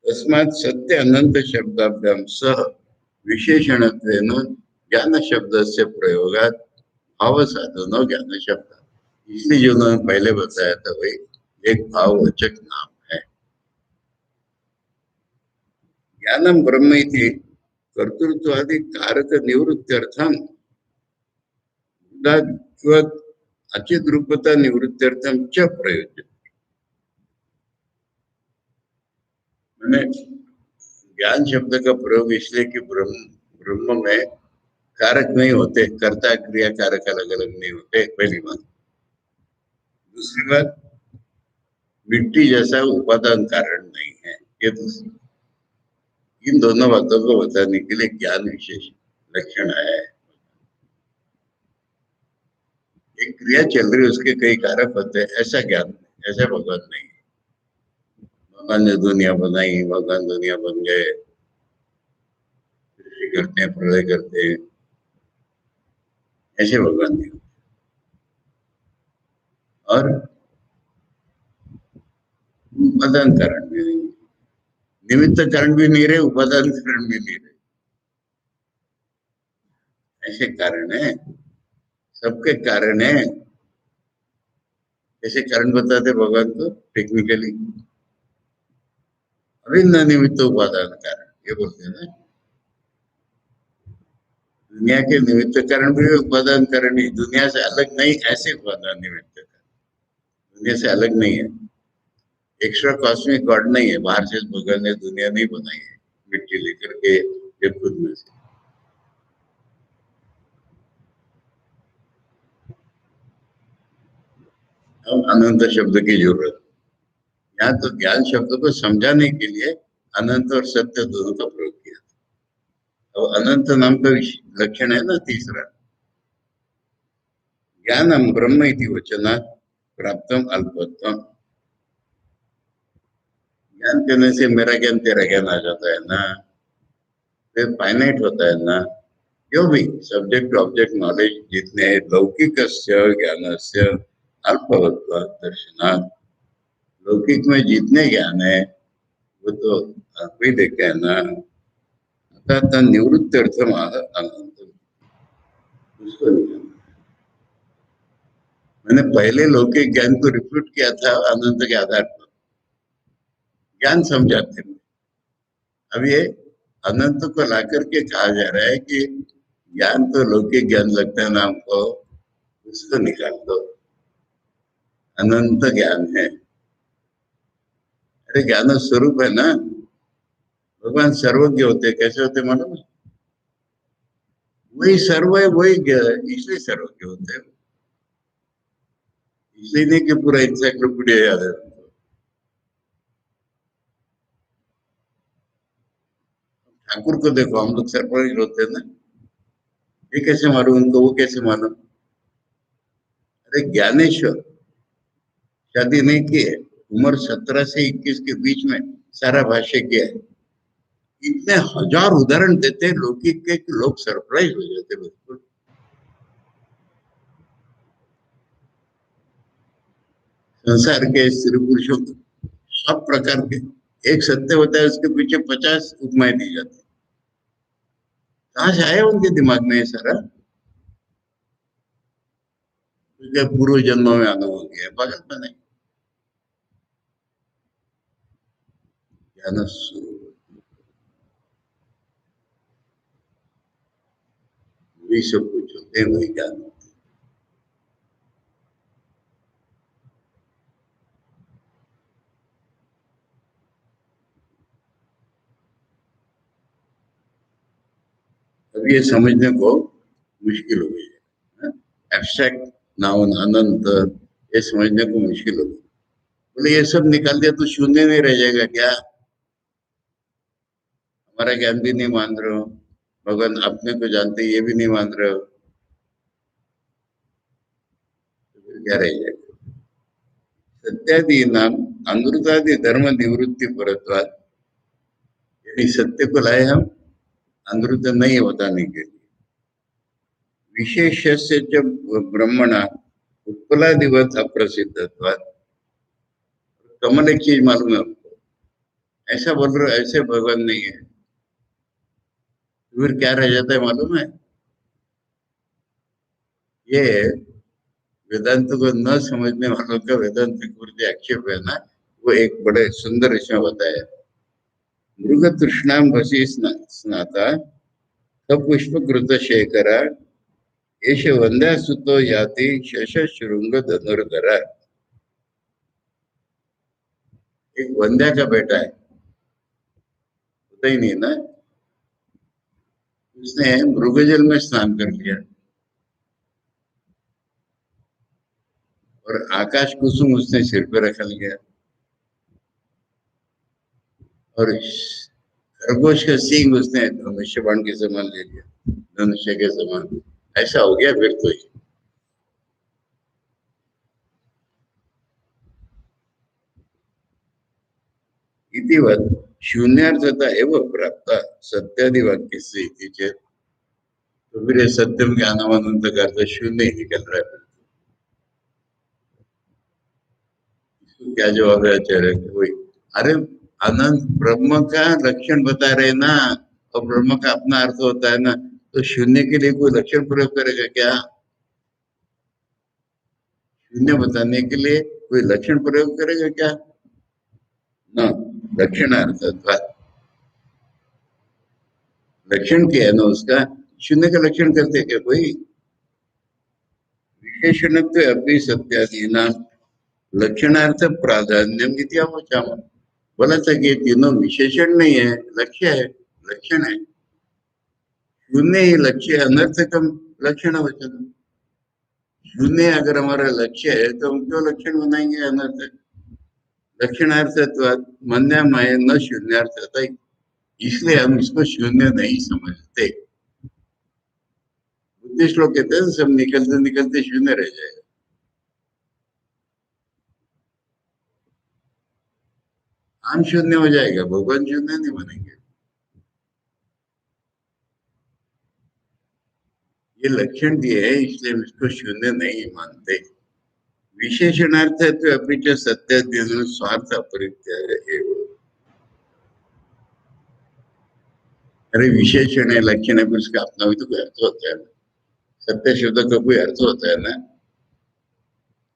तस्मात् सत्य अनंत शब्दाभ्याम सह विशेषणत्वेन ज्ञान शब्द से प्रयोगात भाव साधनो ज्ञान शब्द। इसलिए जो उन्होंने पहले बताया था वही एक भाववाचक नाम है। ज्ञानम ब्रह्म इति कर्तृत्वादि कारक निवृत्त्यर्थम अचित रूपता निवृत्त्यर्थम च प्रयोज्य। मैंने ज्ञान शब्द का प्रयोग इसलिए कि ब्रह्म ब्रह्म में कारक नहीं होते, कर्ता क्रिया कारक अलग अलग नहीं होते, पहली बात। दूसरी बात, मिट्टी जैसा उपादान कारण नहीं है। ये दूसरी। इन दोनों बातों को बताने के लिए ज्ञान विशेष लक्षण है। एक क्रिया चल रही है, उसके कई कारक होते हैं, ऐसा ज्ञान, ऐसा भगवान नहीं। भगवान ने दुनिया बनाई, भगवान दुनिया बन गए, सृष्टि करते हैं, प्रलय करते हैं, ऐसे भगवान नहीं। और उपादान कारण भी नहीं, निमित्त कारण भी नहीं रहे, उपादान कारण भी नहीं रहे, ऐसे कारण है। सबके कारण है। ऐसे कारण बताते भगवान को टेक्निकली अभिन्न निमित्त उपादान कारण ये बोलते हैं ना। दुनिया के निमित्त कारण भी उपादान कारण नहीं, दुनिया से अलग नहीं, ऐसे उपादान निमित्त कारण, दुनिया से अलग नहीं है। एक्स्ट्रा कॉस्मिक गॉड नहीं है, बाहर से भगवान ने दुनिया नहीं बनाई है मिट्टी लेकर के खुद में से। अब अनंत शब्द की जरूरत, यहाँ तो ज्ञान शब्द को समझाने के लिए अनंत और सत्य दोनों का प्रयोग किया। अब अनंत नाम का लक्षण है ना तीसरा, ज्ञानम ब्रह्म इति वचनात् प्राप्तम अल्पत्वम। ज्ञान करने से मेरा ज्ञान तेरा ज्ञान आ जाता है ना, फिर फाइनाइट होता है ना। क्यों भी सब्जेक्ट ऑब्जेक्ट नॉलेज जितने लौकिक ज्ञान से अल्पवत्वात् दर्शनात्, लौकिक में जितने ज्ञान है वो तो आप ही देखे है ना। अतः निवृत्ति अर्थम अनंत, उसको नहीं जानना। मैंने पहले लौकिक ज्ञान को रिफ्यूट किया था अनंत के आधार पर, ज्ञान समझाते हैं। अब ये अनंत को ला करके कहा जा रहा है कि ज्ञान तो लौकिक ज्ञान लगता है ना हमको, उसको निकाल दो, अनंत ज्ञान है। अरे ज्ञान स्वरूप है ना, भगवान सर्वज्ञ होते, कैसे होते मालूम है? वही सर्व है, वही इसलिए सर्वज्ञ होते हैं, इसलिए नहीं कि पूरा इंसाइक्लोपीडिया याद है। ठाकुर को देखो, हम लोग सरप्राइज होते हैं ना, ये कैसे मालूम उनको, वो कैसे मालूम? अरे ज्ञानेश्वर शादी नहीं की है, उम्र 17 से 21 के बीच में सारा भाष्य किया है। इतने हजार उदाहरण देते हैं लौकिक के कि लोग सरप्राइज हो जाते बिल्कुल। संसार के स्त्री पुरुषों सब प्रकार के, एक सत्य होता है उसके पीछे 50 उपमाएं दी जाती है। कहाँ से आया उनके दिमाग में ये सारा? उनके पूर्व जन्मों में अनुभव किया है, पागल में नहीं। ज्ञान स्वरूप वही सब कुछ होते हैं, वही ज्ञान। अब ये समझने को मुश्किल हो गई है, एब्स्ट्रैक्ट नाउन अनंत, ये समझने को मुश्किल हो गई। बोले ये सब निकाल दिया तो शून्य नहीं रह जाएगा क्या? हमारा ज्ञान भी नहीं मान रहे हो, भगवान अपने को जानते ये भी नहीं मान रहे हो, तो फिर क्या रह जाएगा? सत्यादि नाम अमृतादि धर्म निवृत्ति परत्वात्, यदि सत्य को लाए हम अमृत नहीं बताने के लिए, विशेष से जब ब्रह्मणा उत्पलादिवत अप्रसिद्धत्वात्, कमल एक चीज मालूम है हमको, ऐसा बोल रहे हो ऐसे भगवान नहीं है, फिर क्या रह जाता है मालूम है? ये वेदांत को न समझने वालों का वेदांत गुरु आक्षेप है ना, वो एक बड़े सुंदर इसमें बताया। मृग तृष्णाम भसी स्नाता पुष्प कृत शेखरा, एष वंद्या सुतो याति शश श्रृंग धनुर्धरा। एक वंद्या का बेटा है, पता ही नहीं ना, उसने मृगजल में स्नान कर लिया और आकाश कुसुम उसने सिर पे रख लिया, और खरगोश का सींग उसने धनुष्य बाण के समान ले लिया, धनुष्य के समान। ऐसा हो गया फिर तो इतिवत शून्यार्थता एवं प्राप्त सत्यादि वाक्य से चेत, तो फिर सत्यम के अनावनंत का अर्थ शून्य ही निकल रहा है। इसको क्या जवाब है आचार्य? वही, अरे अनंत ब्रह्म का लक्षण बता रहे ना, और ब्रह्म का अपना अर्थ होता है ना, तो शून्य के लिए कोई लक्षण प्रयोग करेगा क्या? शून्य बताने के लिए कोई लक्षण प्रयोग करेगा क्या? न लक्षणार्थ, लक्षण क्या है ना उसका, शून्य का लक्षण करते क्या कोई? विशेषणत्व अपनी सत्यादीना लक्षणार्थ प्राधान्यम इति आवचाम। बोला था कि तीनों विशेषण नहीं है, लक्ष्य है, लक्षण है। शून्य ही लक्ष्य अनर्थकम लक्षण वचन, शून्य अगर हमारा लक्ष्य है तो हम क्यों लक्षण बनाएंगे अनर्थ? लक्षणार्थत्वात् मन्यामय न शून्यार्थता, इसलिए हम इसको शून्य नहीं समझते। बुद्धिस्ट लोग कहते हैं सब निकलते निकलते शून्य रह जाएगा। हम शून्य हो जाएगा, भगवान शून्य नहीं बनेंगे। ये लक्षण दिए है इसलिए हम इसको शून्य नहीं मानते। विशेषणार्थ अपि च सत्य स्वार्थ अपरित्याग एव। अरे विशेषण है, लक्षण है, उसका अपना भी तो कोई अर्थ होता है ना। सत्य शब्द का कोई अर्थ होता है ना,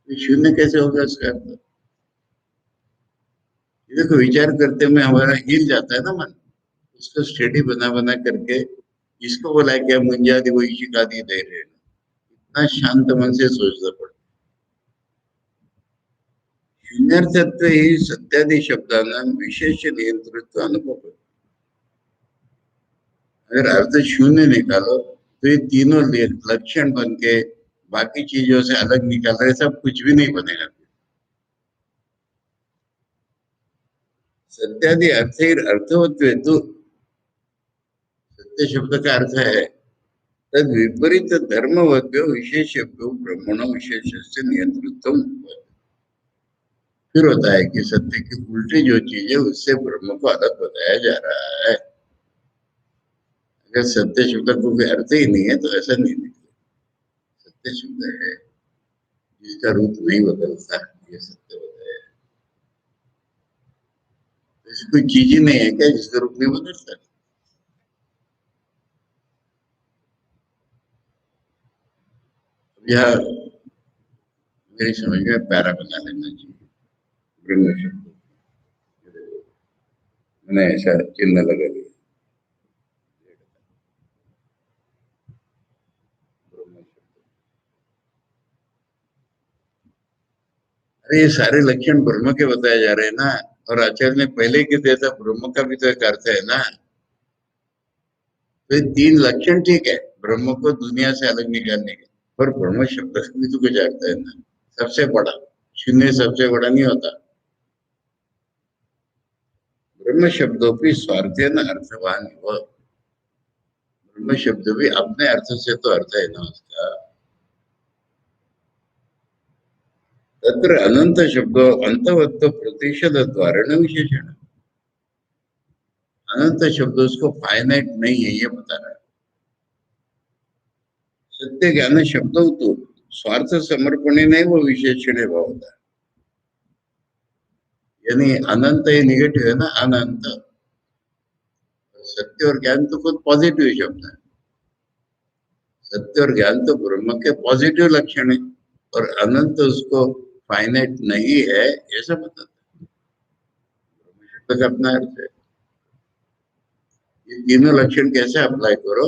शून्य कैसे होगा उसका अर्थ? देखो विचार करते में हमारा हिल जाता है ना मन, उसको स्टडी बना बना करके इसको बोला क्या मुंजादी वो शिकादी दे रहे, इतना शांत मन से सोचना पड़ता। शून्यार्थत्व ही सत्यादि शब्दांना विशेष नियंत्रित्व अनुभव है। अगर अर्थ शून्य निकालो तो ये तीनों लक्षण बन के बाकी चीजों से अलग निकाल रहे, सब कुछ भी नहीं बनेगा। सत्यादि अर्थ अर्थवत्व, सत्य शब्द का अर्थ है तद विपरीत धर्मवद्यो विशेषभ्यो ब्रह्मणो विशेष से नियंत्रित्व। फिर होता है कि सत्य की उल्टी जो चीज है उससे ब्रह्म को अलग बताया जा रहा है। अगर सत्य शब्द को कोई अर्थ ही नहीं है तो ऐसा नहीं निकले। सत्य शब्द है जिसका रूप नहीं बदलता, ये सत्य बताया। ऐसी कोई चीज ही नहीं है क्या जिसका रूप नहीं बदलता? यह मेरी समझ में पैरा बना लेना चाहिए ब्रह्म शब्द, मैंने ऐसा चिन्ह लगा लिया। अरे ये सारे लक्षण ब्रह्म के बताए जा रहे हैं ना, और आचार्य ने पहले ही दिया था ब्रह्म का भी तो एक अर्थ है ना। तो ये तीन लक्षण ठीक है ब्रह्म को दुनिया से अलग निकालने के, पर ब्रह्म शब्द का भी तो कुछ अर्थ है ना। सबसे बड़ा शून्य सबसे बड़ा नहीं होता। ब्रह्म शब्दों की स्वार्थ्य न अर्थवान हो, ब्रह्म शब्द भी अपने अर्थ से तो अर्थ है ना उसका। तत्र अनंत शब्दों अंतवत्व प्रतिशत द्वारा न विशेषण। अनंत शब्द उसको फाइनाइट नहीं है ये बता रहा है। सत्य ज्ञान शब्द तो स्वार्थ समर्पणे नहीं वो विशेषण भाव होता है, यानी अनंत ये निगेटिव है ना, अनंत। सत्य और ज्ञान तो खुद पॉजिटिव शब्द है। सत्य और ज्ञान तो ब्रह्म के पॉजिटिव लक्षण है, और अनंत उसको फाइनाइट नहीं है ऐसा बताता है। ब्रह्म शब्द का अपना अर्थ है। ये तीनों लक्षण कैसे अप्लाई करो?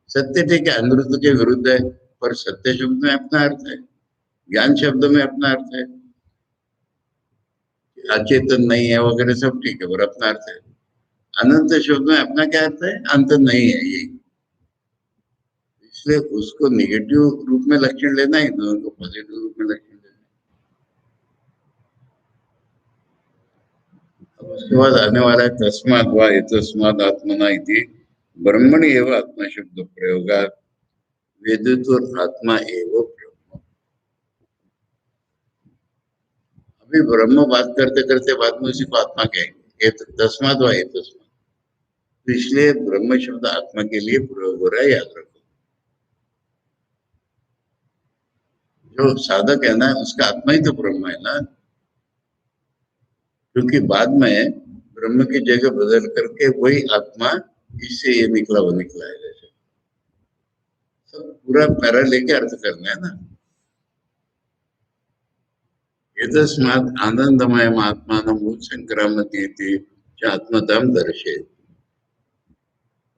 सत्य ठीक है अनृत के विरुद्ध है, पर सत्य शब्द में अपना अर्थ है, ज्ञान शब्द में अपना अर्थ है, अचेतन नहीं है वगैरह सब ठीक है, पर अपना अर्थ है। अनंत शब्द में अपना क्या अर्थ है? अंत नहीं है यही। इसलिए उसको निगेटिव रूप में लक्षण लेना ही, दोनों को पॉजिटिव रूप में लक्षण लेना। अब उसके बाद आने वाला है तस्मात् वा एतस्मात् आत्मना इति ब्रह्मणि एव आत्मा शब्द प्रयोगात् वेदितुर आत्मा एव ब्रह्म। अभी ब्रह्म बात करते करते बाद में उसी को आत्मा कहेंगे। तस्मात् वा एतस्मात्, तो इसलिए ब्रह्म शब्द आत्मा के लिए प्रयोग हो रहा है, याद रखो। जो साधक है ना उसका आत्मा ही तो ब्रह्म है ना, क्योंकि बाद में ब्रह्म की जगह बदल करके वही आत्मा इससे ये निकला वो निकला है। जैसे सब पूरा पैरा लेके अर्थ करना है ना। एतस्मात् आनंदमयम् आत्मानम् उत्संक्रामति इति च आत्मतम दर्शेत।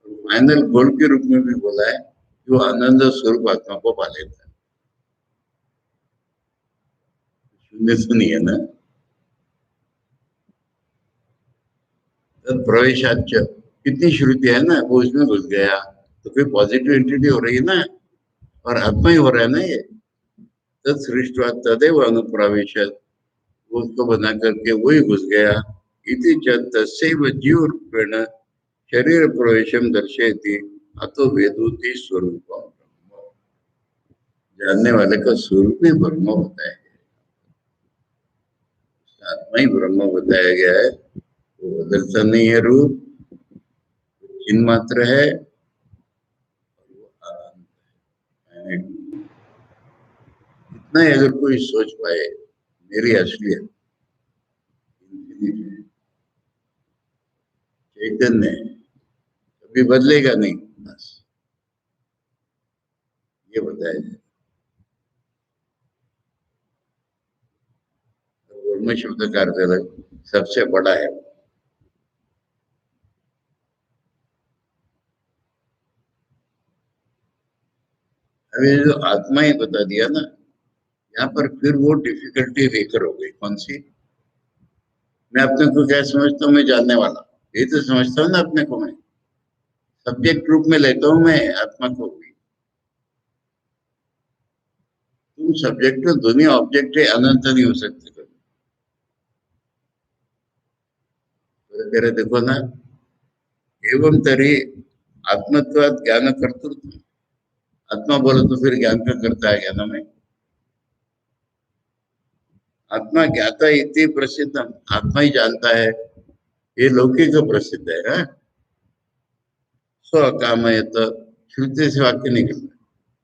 फाइनल गोल के रूप में भी बोला है कि वो आनंद स्वरूप आत्मा को पा लेता है। शून्य तो नहीं है ना। प्रवेशाच कितनी श्रुति है ना, वो उसमें घुस गया तो फिर पॉजिटिव एंटिटी हो रही है ना, और आत्मा ही हो रहा है ना ये। तत्सृष्टवा तदेव अनुप्राविशत, उसको बना करके वही घुस गया। इति च तस्यैव जीव रूपेण शरीर प्रवेशम दर्शयति, अतो वेदोति स्वरूपम। जानने वाले का स्वरूप ही ब्रह्म बताया गया है, आत्मा ही ब्रह्म बताया गया है। वो बदलता नहीं है, रूप चिन्ह मात्र है, और वो आनंद है। इतना ही अगर कोई सोच पाए मेरी असलियत चैतन्य है, कभी बदलेगा नहीं, बस ये बताया जाए। ब्रह्म शब्द का अर्थ अलग, सबसे बड़ा है। अब ये जो आत्मा ही बता दिया ना, यहाँ पर फिर वो डिफिकल्टी लेकर हो गई। कौन सी? मैं अपने को क्या समझता हूँ? मैं जानने वाला, ये तो समझता हूँ ना अपने को। मैं सब्जेक्ट रूप में लेता हूँ मैं आत्मा को भी। तुम सब्जेक्ट हो, दुनिया ऑब्जेक्ट है, अनंत नहीं हो सकते कभी। तो कह रहे देखो ना, एवं तरी आत्मत्वाद ज्ञान कर्तृत्व। आत्मा बोलो तो फिर ज्ञान का करता है ज्ञान में। आत्मा ज्ञाता इति प्रसिद्धम, आत्मा ही जानता है, ये लौकिक प्रसिद्ध है, हाँ? स्व कामयत, श्रुति से वाक्य निकलता है।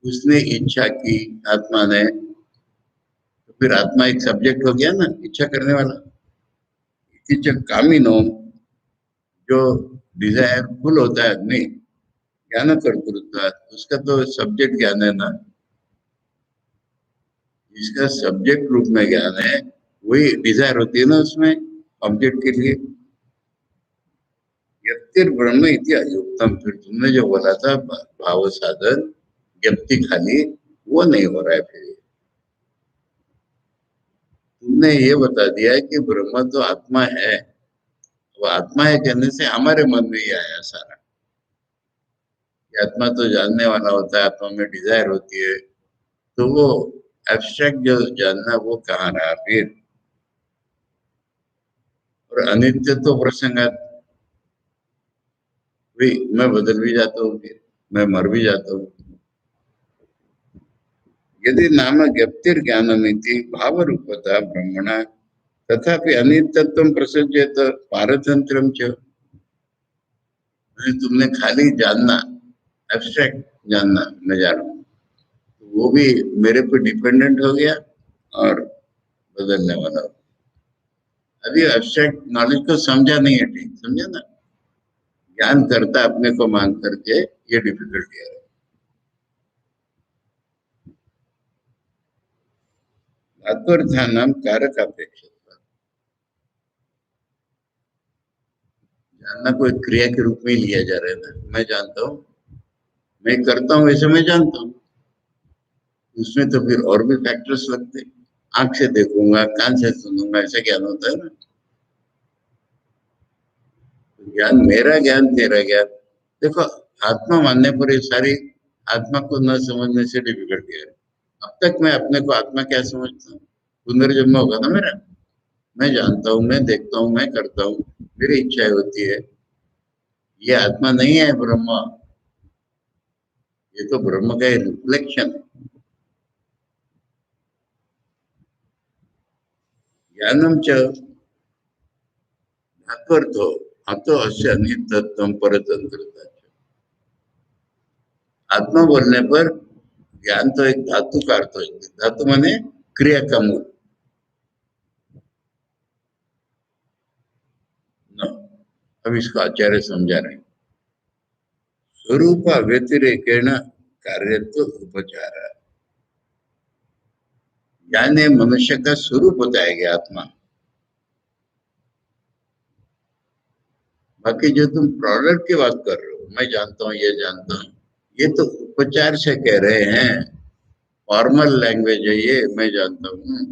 उसने इच्छा की, आत्मा ने, तो फिर आत्मा एक सब्जेक्ट हो गया ना, इच्छा करने वाला। इति कामिनो, जो डिजायरफुल होता है आदमी, ज्ञान कर्तृत्व, उसका तो सब्जेक्ट ज्ञान है ना। जिसका सब्जेक्ट रूप में ज्ञान है, वही डिजायर होती है ना उसमें, ऑब्जेक्ट के लिए। व्यक्तिर ब्रह्म इति अयुक्तम, फिर तुमने जो बोला था भाव साधन व्यक्ति खाली, वो नहीं हो रहा है। फिर तुमने ये बता दिया है कि ब्रह्म तो आत्मा है। वो आत्मा है कहने से हमारे मन में ही आया सारा कि आत्मा तो जानने वाला होता है, आत्मा में डिजायर होती है। तो वो एब्स्ट्रैक्ट जो जानना, वो कहाँ रहा फिर? और अनित्य तो प्रसंग, भाई मैं बदल भी जाता हूँ, फिर मैं मर भी जाता हूँ। यदि नाम ज्ञप्तिर्ज्ञानमिति भाव रूपता ब्रह्मणा, तथापि अनित्यत्वं प्रसज्येत पारतंत्रम च। तुमने खाली जानना, एब्स्ट्रैक्ट जानना, मैं जान रहा हूँ, तो वो भी मेरे पे डिपेंडेंट हो गया और बदलने वाला हो। अभी एब्स्ट्रैक्ट नॉलेज को समझा नहीं है, ठीक समझा ना? ज्ञान करता अपने को मांग करके, ये डिफिकल्टी है। धात्वर्थानाम कारक अपेक्षा, जानना कोई क्रिया के रूप में ही लिया जा रहा है ना। मैं जानता हूँ, मैं करता हूँ, वैसे मैं जानता हूँ। उसमें तो फिर और भी फैक्टर्स लगते हैं। आंख से देखूंगा, कान से सुनूंगा, ऐसा ज्ञान होता है ना। तो ज्ञान, मेरा ज्ञान तेरा ज्ञान, देखो आत्मा मानने पर ये सारी, आत्मा को न समझने से डिफिकल्टी है। अब तक मैं अपने को आत्मा क्या समझता हूँ? पुनर्जन्म होगा ना मेरा। मैं जानता हूँ, मैं देखता हूँ, मैं करता हूँ, मेरी इच्छाएं होती है। ये आत्मा नहीं है ब्रह्म, ये तो ब्रह्म का रिफ्लेक्शन है। ज्ञानम च धात्वर्थो, अतो अस्य अनित्यत्वं परतंत्रता। आत्मा बोलने पर ज्ञान तो एक धातु का अर्थ है। धातु माने क्रिया का मूल न। अब इसको आचार्य समझा रहे हैं, स्वरूप व्यतिरेकेण कार्यत्व उपचार। यानी मनुष्य का स्वरूप बताया गया आत्मा। बाकी जो तुम प्रोडक्ट की बात कर रहे हो, मैं जानता हूँ, ये जानता हूँ, ये तो उपचार से कह रहे हैं। फॉर्मल लैंग्वेज है ये, मैं जानता हूँ।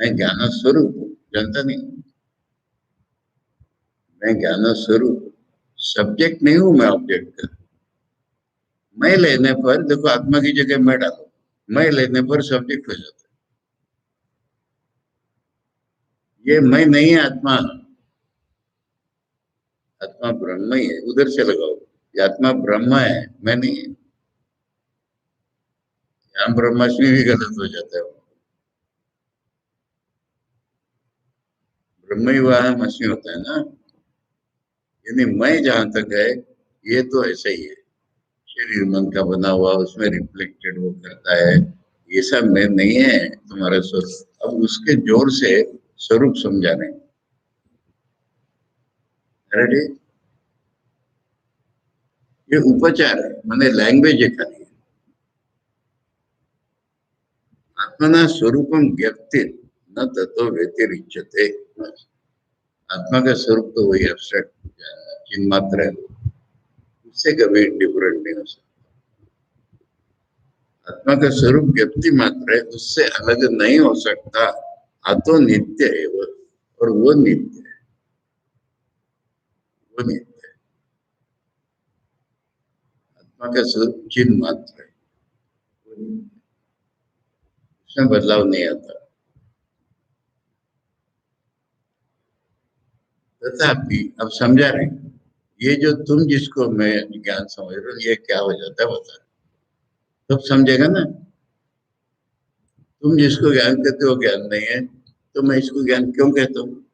मैं ज्ञान स्वरूप हूँ, जानता नहीं हूँ। मैं ज्ञान स्वरूप, सब्जेक्ट नहीं हूं मैं ऑब्जेक्ट का। मैं लेने पर देखो, आत्मा की जगह मैं डालो, मैं लेने पर सब्जेक्ट हो जाता है। ये मैं नहीं है, आत्मा। आत्मा ब्रह्म ही है, उधर से लगाओ। ये आत्मा ब्रह्म है, मैं नहीं है। यहाँ ब्रह्माष्टमी भी गलत हो जाता है। ब्रह्म ही वहां मछली होता है ना। यानी मैं जहां तक है, ये तो ऐसा ही है। शरीर मन का बना हुआ, उसमें रिफ्लेक्टेड वो करता है। ये सब मैं नहीं है तुम्हारा स्वरूप। अब उसके जोर से स्वरूप समझाने। अरे, ये उपचार है, मैंने लैंग्वेज है खाली। आत्मना स्वरूपम व्यक्ति न तत्व व्यतिरिच्यते। आत्मा का स्वरूप तो वही एब्स्ट्रैक्ट चिन्ह मात्र है, उससे कभी डिफरेंट नहीं हो सकता। आत्मा का स्वरूप व्यक्ति मात्र है, उससे अलग नहीं हो सकता। आतो नित्य है वो, और वो नित्य है। वो नित्य है। आत्मा का स्वरूप चिन्ह मात्र है, उसमें बदलाव नहीं आता। तथापि अब समझा रहे हैं, ये जो तुम जिसको मैं ज्ञान समझ रहे हो, ये क्या हो जाता है बता। तब समझेगा ना। तुम जिसको ज्ञान कहते हो ज्ञान नहीं है, तो मैं इसको ज्ञान क्यों कहता हूँ।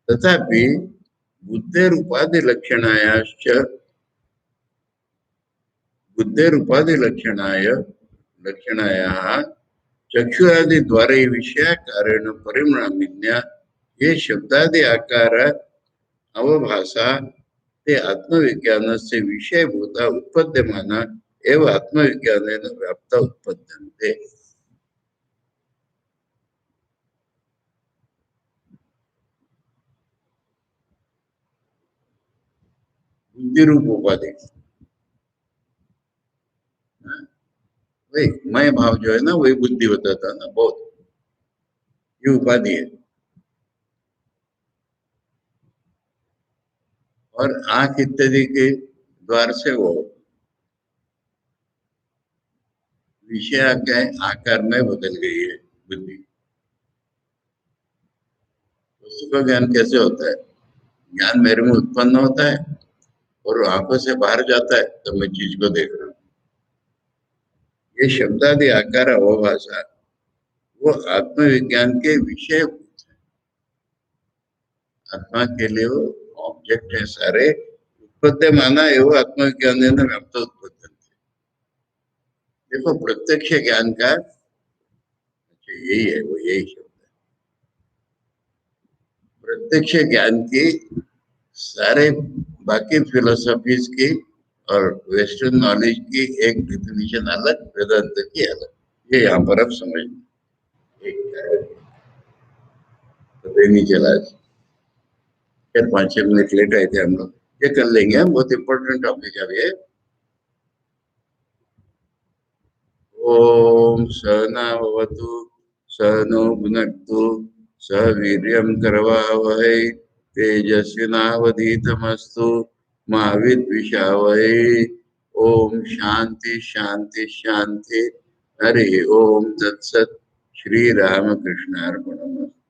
तथापि बुद्धेरुपाधि लक्षणायाश्च, बुद्धेरुपाधि लक्षणायाः चक्षुरादि द्वारे विषयाकारेण परिणामिन्या ये शब्दादि आकार अवभाषा ते आत्मविज्ञानस्य विषयभूता उत्पद्यमाना एव आत्मविज्ञानेन व्याप्ता उत्पद्यन्ते। बुद्धि रूप उपाधि, वही मैं भाव जो है ना, वही बुद्धि होता था ना बहुत। ये उपाधि है। और आंख इत्यादि के द्वार से वो विषय के आकार में बदल गई है बुद्धि। उसका ज्ञान कैसे होता है। ज्ञान मेरे में उत्पन्न होता है और आंखों से बाहर जाता है, तो मैं चीज को देख रहा हूँ। ये शब्दादि आकार अवभाषा, वो आत्मविज्ञान के विषय। आत्मा के लिए वो ऑब्जेक्ट है सारे। उत्पत्ति माना एवं आत्मविज्ञान है ना, व्याप्त उत्पत्ति। देखो प्रत्यक्ष ज्ञान का यही है, वो यही शब्द है। प्रत्यक्ष ज्ञान की सारे बाकी फिलोसॉफीज की और वेस्टर्न नॉलेज की एक डिफिनेशन अलग, वेदांत की अलग। ये यहाँ पर अब समझ पता ही नहीं चला। फिर 5-6 मिनट लेट आए थे हम लोग। ये कर लेंगे हम, बहुत इंपॉर्टेंट टॉपिक है ये। ओम सहनावतु सहनो भुनक्तु सह वीर्यं करवावहै तेजस्विनावधीतमस्तु मा विद्विषावहै। ओम शांति शांति शांति। हरि ओम तत्सत। श्री रामकृष्णार्पणमस्तु।